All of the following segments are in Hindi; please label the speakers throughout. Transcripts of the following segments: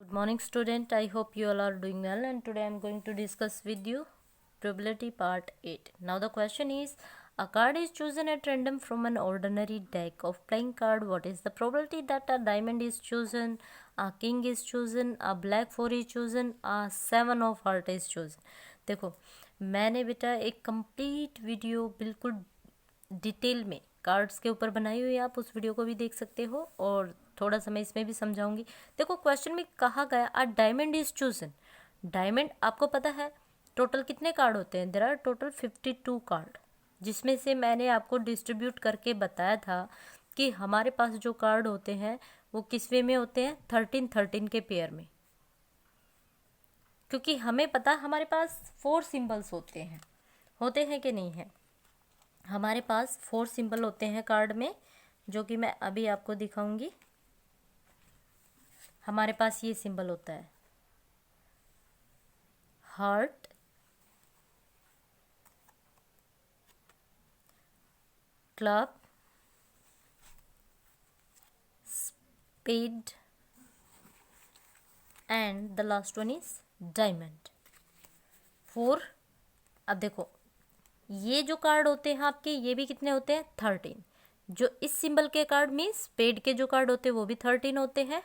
Speaker 1: Good morning student, I hope you all are doing well, and today I am going to discuss with you probability part 8. Now the question is, a card is chosen at random from an ordinary deck of playing card. What is the probability that a diamond is chosen, a king is chosen, a black 4 is chosen, a 7 of heart is chosen? देखो, मैंने बेटा एक कंप्लीट वीडियो बिल्कुल डिटेल में कार्ड्स के ऊपर बनाई हुई है, आप उस वीडियो को भी देख सकते हो और थोड़ा सा मैं इसमें भी समझाऊंगी। देखो, क्वेश्चन में कहा गया a diamond is chosen. Diamond आपको पता है टोटल कितने कार्ड होते हैं? देयर आर टोटल 52 कार्ड, जिसमें से मैंने आपको डिस्ट्रीब्यूट करके बताया था कि हमारे पास जो कार्ड होते हैं वो किस वे में होते हैं? 13-13 के पेयर में, क्योंकि हमें पता हमारे पास 4 सिंबल्स होते हैं कि नहीं है? हमारे पास 4 सिंबल होते हैं कार्ड में, जो कि मैं अभी आपको दिखाऊंगी। हमारे पास ये सिंबल होता है heart, club, spade and the last one is diamond. 4। अब देखो, ये जो कार्ड होते हैं आपके, ये भी कितने होते हैं? 13। जो इस सिंबल के कार्ड मीन्स स्पेड के जो कार्ड होते हैं वो भी 13 होते हैं।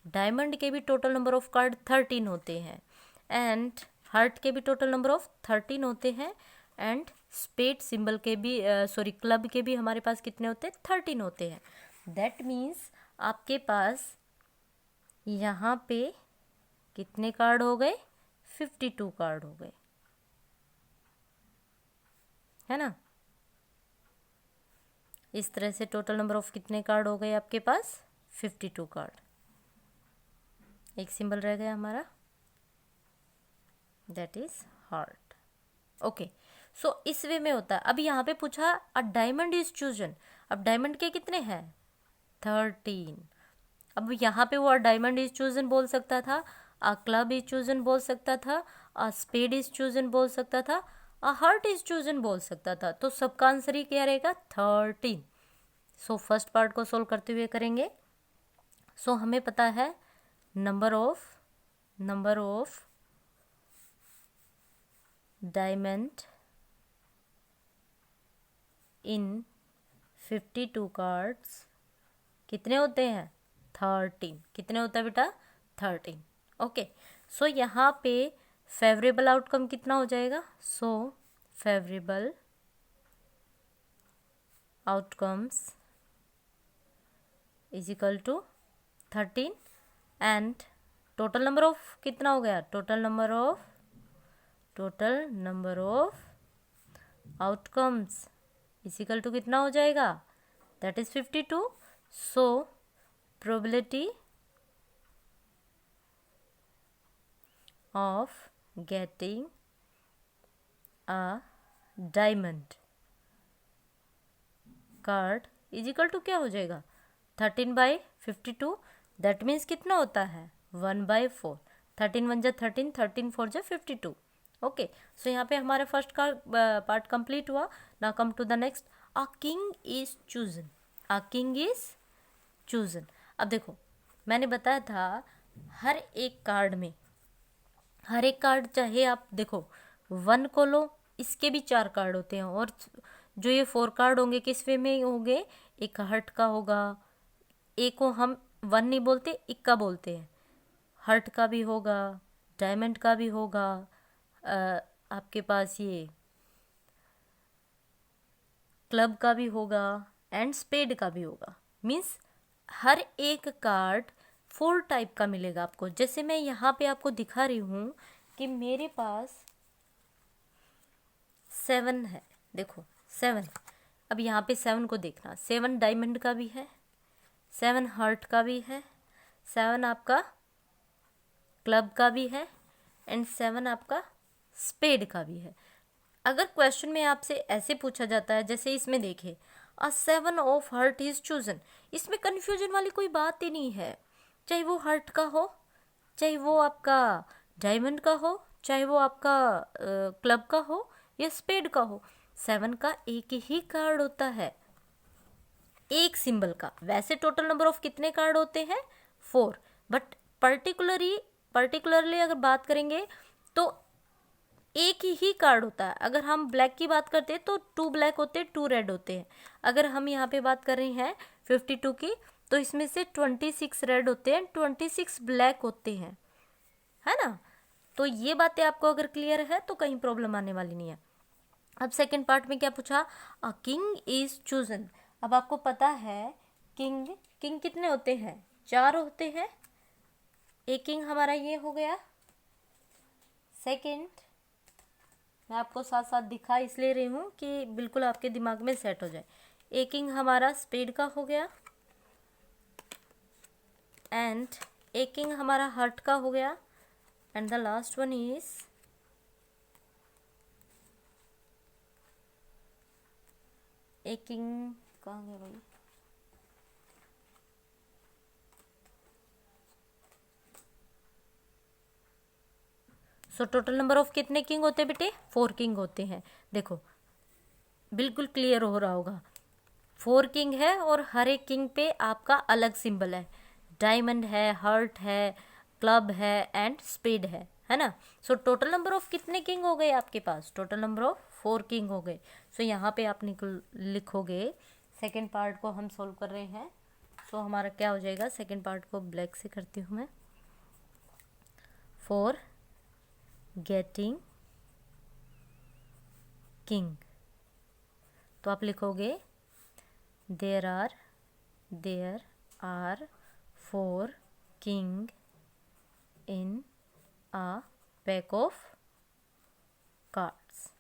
Speaker 1: डायमंड के भी टोटल नंबर ऑफ कार्ड 13 होते हैं, एंड हार्ट के भी टोटल नंबर ऑफ 13 होते हैं, एंड स्पेड सिंबल के भी क्लब के भी हमारे पास कितने होते हैं? 13 होते हैं। दैट मीन्स आपके पास यहाँ पे कितने कार्ड हो गए? 52 कार्ड हो गए, है ना? इस तरह से टोटल नंबर ऑफ कितने कार्ड हो गए आपके पास? 52 कार्ड। एक सिंबल रह गया हमारा, दैट इज हार्ट। ओके, सो इस वे में होता है। अब यहाँ पे पूछा अ डायमंड इज चूजन। अब डायमंड के कितने हैं? 13। अब यहाँ पे वो अ डायमंड इज चूजन बोल सकता था, अ क्लब इज चूजन बोल सकता था, अ स्पेड इज चूजन बोल सकता था, अ हार्ट इज चूजन बोल सकता था। तो सबका आंसर ही क्या रहेगा? 13। सो फर्स्ट पार्ट को सोल्व करते हुए करेंगे। सो हमें पता है number of diamond in 52 cards कितने होते हैं? 13। कितने होता है बेटा? 13। ओके, सो यहाँ पे फेवरेबल आउटकम कितना हो जाएगा? So favourable outcomes is equal to 13, and total number of कितना हो गया? Total number of outcomes is equal to कितना हो जाएगा? That is 52। So probability of getting a diamond card is equal to क्या हो जाएगा? 13/52। दैट मीन्स कितना होता है? 1/4। 13 1 जा 13, 13 4 जा 52। ओके, सो यहाँ पे हमारा फर्स्ट का पार्ट कंप्लीट हुआ। Now come to the next. A king is chosen. A king is chosen. अब देखो, मैंने बताया था हर एक कार्ड चाहे आप देखो 1 को लो, इसके भी 4 कार्ड होते हैं, और जो ये 4 कार्ड होंगे किस वे में होंगे? एक हार्ट का होगा, एक को हम 1 नहीं बोलते, इक्का बोलते हैं। हार्ट का भी होगा, डायमंड का भी होगा, आपके पास ये क्लब का भी होगा, एंड स्पेड का भी होगा। मीन्स हर एक कार्ड 4 टाइप का मिलेगा आपको। जैसे मैं यहाँ पे आपको दिखा रही हूँ कि मेरे पास 7 है। देखो 7। अब यहाँ पे 7 को देखना, 7 डायमंड का भी है, 7 हार्ट का भी है, 7 आपका क्लब का भी है, एंड 7 आपका स्पेड का भी है। अगर क्वेश्चन में आपसे ऐसे पूछा जाता है, जैसे इसमें देखे अ 7 ऑफ हार्ट इज चूजन, इसमें कन्फ्यूजन वाली कोई बात ही नहीं है। चाहे वो हार्ट का हो, चाहे वो आपका डायमंड का हो, चाहे वो आपका क्लब का हो या स्पेड का हो, 7 का एक ही कार्ड होता है, एक सिंबल का। वैसे टोटल नंबर ऑफ कितने कार्ड होते हैं? 4, बट पर्टिकुलरली अगर बात करेंगे तो एक ही कार्ड होता है। अगर हम ब्लैक की बात करते हैं तो 2 ब्लैक होते हैं, 2 रेड होते हैं। अगर हम यहाँ पे बात कर रहे हैं 52 की, तो इसमें से 26 रेड होते हैं, 26 ब्लैक होते हैं, है ना। तो ये बातें आपको अगर क्लियर है तो कहीं प्रॉब्लम आने वाली नहीं है। अब सेकंड पार्ट में क्या पूछा, अ किंग इज चूजन। अब आपको पता है किंग कितने होते हैं, 4 होते हैं। एक किंग हमारा ये हो गया। सेकंड मैं आपको साथ साथ दिखा इसलिए रही हूँ कि बिल्कुल आपके दिमाग में सेट हो जाए। एक किंग हमारा स्पेड का हो गया, एंड एक किंग हमारा हार्ट का हो गया, and the last one is एक किंग कहाँ गया भाई, सो टोटल नंबर ऑफ कितने किंग होते हैं बेटे, 4 किंग होते हैं। देखो बिल्कुल क्लियर हो रहा होगा, 4 किंग है और हर एक किंग पे आपका अलग सिंबल है। डायमंड है, हार्ट है, क्लब है एंड स्पेड है ना। सो टोटल नंबर ऑफ कितने किंग हो गए आपके पास, टोटल नंबर ऑफ 4 किंग हो गए। सो यहाँ पे आप लिखोगे, सेकेंड पार्ट को हम सोल्व कर रहे हैं। सो हमारा क्या हो जाएगा, सेकेंड पार्ट को ब्लैक से करती हूँ मैं। फॉर गेटिंग किंग, तो आप लिखोगे there are 4 king in a pack of cards.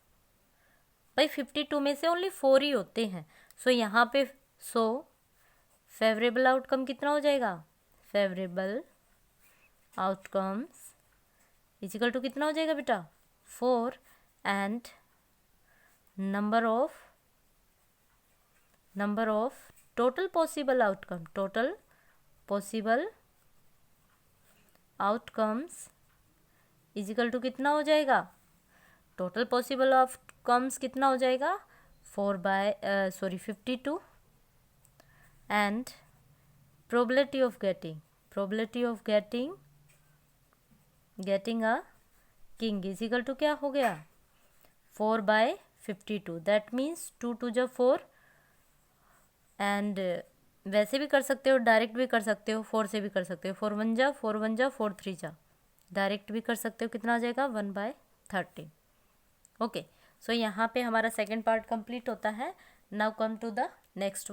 Speaker 1: भाई 52 में से ओनली 4 ही होते हैं। सो यहाँ पे फेवरेबल आउटकम कितना हो जाएगा, फेवरेबल आउटकम्स इजिकल टू कितना हो जाएगा बेटा, 4 and number of total possible outcomes is equal to कितना हो जाएगा, टोटल पॉसिबल आउटकम्स कितना हो जाएगा, 52 and probability of getting a king is equal to क्या हो गया, 4/52। दैट मीन्स 2 2 जा 4, एंड वैसे भी कर सकते हो, डायरेक्ट भी कर सकते हो, 4 से भी कर सकते हो, 4 1 जा 4 3 जा, डायरेक्ट भी कर सकते हो। कितना आ जाएगा, 1/13। ओके, सो यहाँ पे हमारा सेकेंड पार्ट कंप्लीट होता है। Now come to the next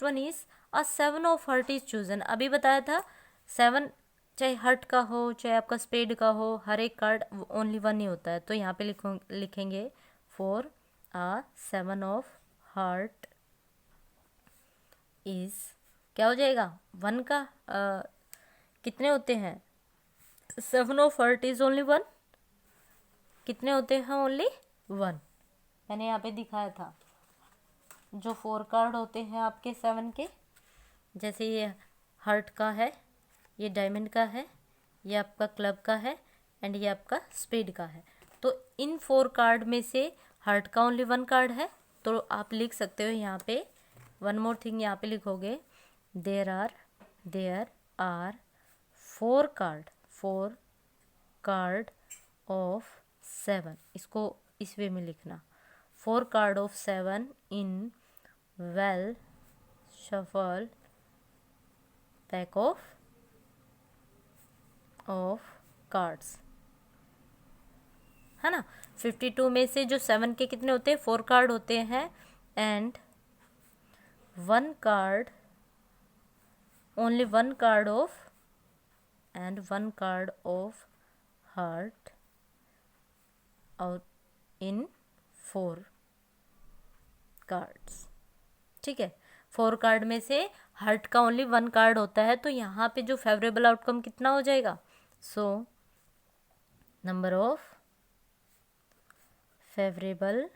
Speaker 1: one is a 7 of heart is chosen. अभी बताया था 7 चाहे हार्ट का हो चाहे आपका स्पेड का हो, हर एक कार्ड ओनली 1 ही होता है। तो यहाँ पे लिखेंगे for a 7 of heart is, क्या हो जाएगा, 1 का कितने होते हैं, 7 ऑफ हार्ट इज ओनली 1, कितने होते हैं, ओनली 1। मैंने यहाँ पे दिखाया था जो 4 कार्ड होते हैं आपके 7 के, जैसे ये हार्ट का है, ये डायमंड का है, ये आपका क्लब का है एंड ये आपका स्पेड का है। तो इन 4 कार्ड में से हार्ट का ओनली 1 कार्ड है, तो आप लिख सकते हो यहाँ पे, वन मोर थिंग यहाँ पे लिखोगे, देयर आर 4 कार्ड ऑफ 7। इसको इस वे में लिखना, 4 card of 7 in well shuffle pack of cards, है ना। 52 में से जो 7 के कितने होते हैं, 4 कार्ड होते हैं, and 1 card, only 1 card of heart out in 4 cards. ठीक है, 4 कार्ड में से हार्ट का ओनली 1 कार्ड होता है, तो यहाँ पे जो फेवरेबल आउटकम कितना हो जाएगा, so number of favourable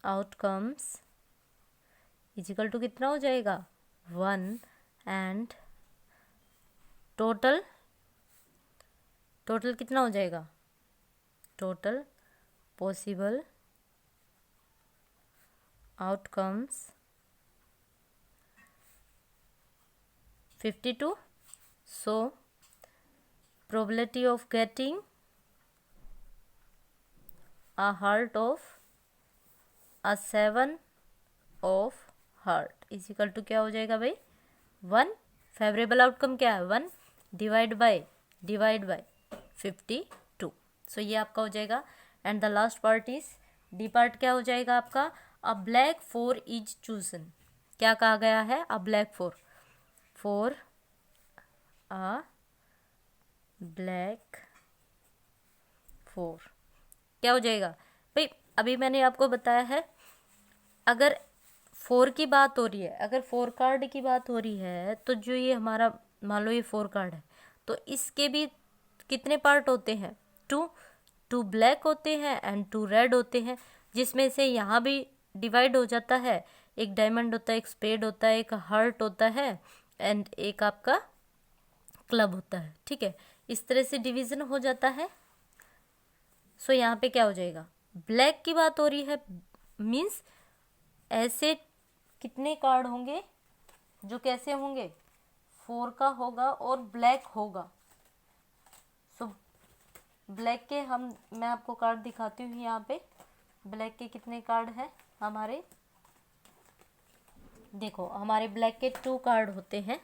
Speaker 1: outcomes is equal to कितना हो जाएगा, 1 एंड टोटल कितना हो जाएगा, total possible outcomes 52. So probability of getting a heart of a 7 of heart is equal to क्या हो जाएगा भाई 1. फेवरेबल आउटकम क्या है 1 डिवाइड बाय 52. सो ये आपका हो जाएगा. And the last part is D part क्या हो जाएगा आपका अ ब्लैक 4 इज चूजन. क्या कहा गया है अ ब्लैक 4 अ ब्लैक 4 क्या हो जाएगा भाई. अभी मैंने आपको बताया है अगर 4 की बात हो रही है, अगर 4 कार्ड की बात हो रही है तो जो ये हमारा मान लो ये 4 कार्ड है तो इसके भी कितने पार्ट होते हैं 2 ब्लैक होते हैं एंड 2 रेड होते हैं, जिसमें से यहाँ भी डिवाइड हो जाता है. एक डायमंड होता है, एक स्पेड होता है, एक हार्ट होता है एंड एक आपका क्लब होता है. ठीक है, इस तरह से डिवीजन हो जाता है. सो यहाँ पे क्या हो जाएगा ब्लैक की बात हो रही है मीन्स ऐसे कितने कार्ड होंगे जो कैसे होंगे 4 का होगा और ब्लैक होगा. सो ब्लैक के मैं आपको कार्ड दिखाती हूँ. यहाँ पे ब्लैक के कितने कार्ड हैं हमारे. देखो हमारे ब्लैक के 2 कार्ड होते हैं,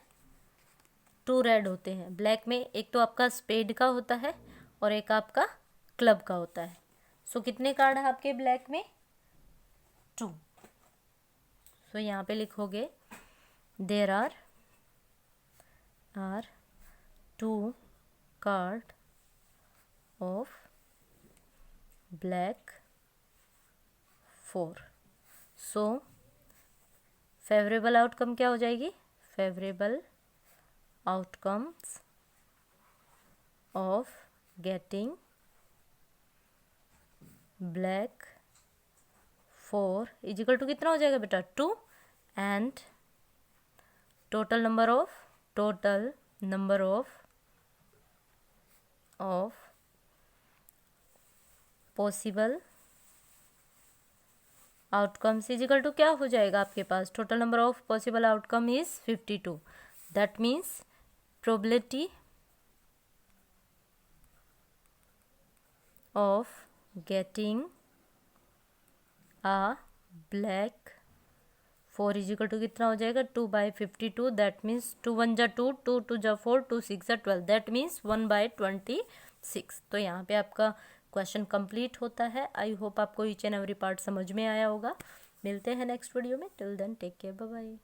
Speaker 1: 2 रेड होते हैं. ब्लैक में एक तो आपका स्पेड का होता है और एक आपका क्लब का होता है. सो कितने कार्ड है आपके ब्लैक में 2. सो यहाँ पे लिखोगे there are 2 card of black 4. So favourable outcome क्या हो जाएगी favourable outcomes of getting black 4 is equal to कितना हो जाएगा बेटा 2 and total number of possible outcomes is equal to क्या हो जाएगा आपके पास total number of possible outcome is 52. That means probability of getting a black 4 is equal to कितना हो जाएगा 2/52. दैट मीन्स 2 1 जा 2, 2 2 जा 4, 2 6 जा 12. That means 1/26. तो यहाँ पे आपका क्वेश्चन कंप्लीट होता है. आई होप आपको ईच एंड एवरी पार्ट समझ में आया होगा. मिलते हैं नेक्स्ट वीडियो में. Till then take care, bye bye.